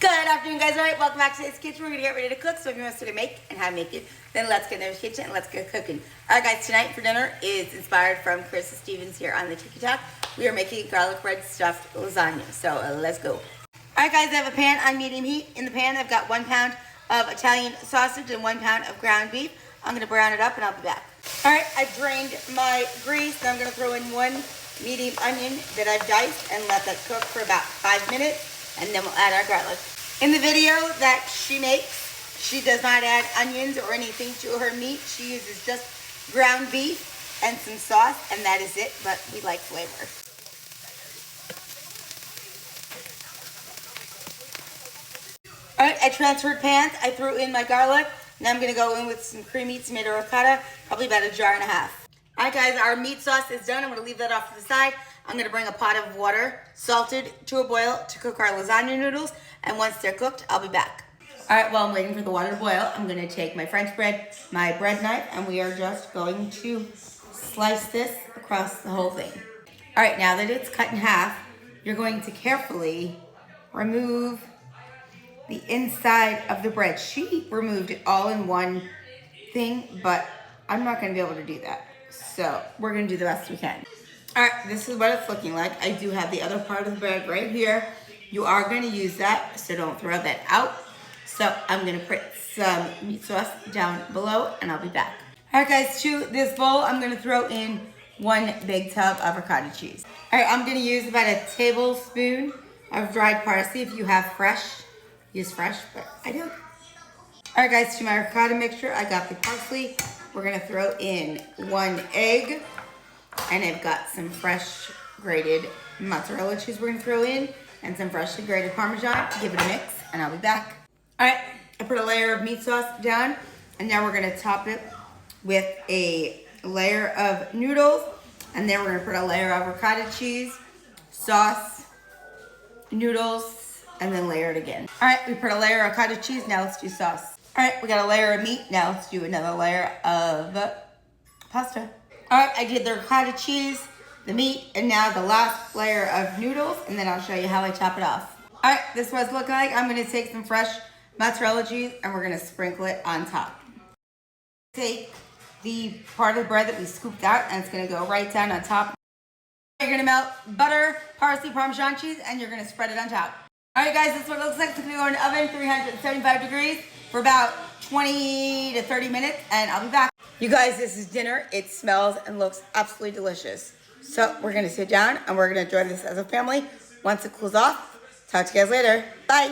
Good afternoon, guys. All right, welcome back to today's kitchen. We're gonna get ready to cook. So if you want us to make and how to make it, then let's get in the kitchen and let's get cooking. All right, guys. Tonight for dinner is inspired from Chris Stevens here on the TikTok. We are making garlic bread stuffed lasagna. So let's go. All right, guys. I have a pan on medium heat. In the pan, I've got 1 pound of Italian sausage and 1 pound of ground beef. I'm gonna brown it up and I'll be back. All right, I drained my grease. Now I'm gonna throw in 1 medium onion that I've diced and let that cook for about 5 minutes. And then we'll add our garlic. In the video that she makes, she does not add onions or anything to her meat. She uses just ground beef and some sauce, and that is it, but we like flavor. All right, I transferred pans. I threw in my garlic. Now I'm gonna go in with some creamy tomato ricotta, probably about 1.5 jars. All right, guys, our meat sauce is done. I'm gonna leave that off to the side. I'm gonna bring a pot of water, salted, to a boil to cook our lasagna noodles. And once they're cooked, I'll be back. All right, while I'm waiting for the water to boil, I'm gonna take my French bread, my bread knife, and we are just going to slice this across the whole thing. All right, now that it's cut in half, you're going to carefully remove the inside of the bread. She removed it all in one thing, but I'm not gonna be able to do that. So we're gonna do the best we can. All right, this is what it's looking like. I do have the other part of the bread right here. You are gonna use that, so don't throw that out. So I'm gonna put some meat sauce down below and I'll be back. All right, guys, to this bowl, I'm gonna throw in 1 big tub of avocado cheese. All right, I'm gonna use about 1 tablespoon of dried parsley. If you have fresh, use fresh, but I don't. All right, guys, to my ricotta mixture, I got the parsley. We're gonna throw in 1 egg. And I've got some fresh grated mozzarella cheese we're gonna throw in and some freshly grated Parmesan to give it a mix, and I'll be back. All right, I put a layer of meat sauce down, and now we're gonna top it with a layer of noodles, and then we're gonna put a layer of ricotta cheese, sauce, noodles, and then layer it again. All right, we put a layer of ricotta cheese, now let's do sauce. All right, we got a layer of meat, now let's do another layer of pasta. All right, I did the ricotta cheese, the meat, and now the last layer of noodles, and then I'll show you how I top it off. All right, this is what it's looking like. I'm gonna take some fresh mozzarella cheese and we're gonna sprinkle it on top. Take the part of the bread that we scooped out and it's gonna go right down on top. You're gonna melt butter, parsley, Parmesan cheese, and you're gonna spread it on top. All right, guys, this is what it looks like. It's gonna go in the oven, 375 degrees for about 20 to 30 minutes, and I'll be back. You guys, this is dinner. It smells and looks absolutely delicious. So we're gonna sit down and we're gonna enjoy this as a family. Once it cools off, talk to you guys later. Bye.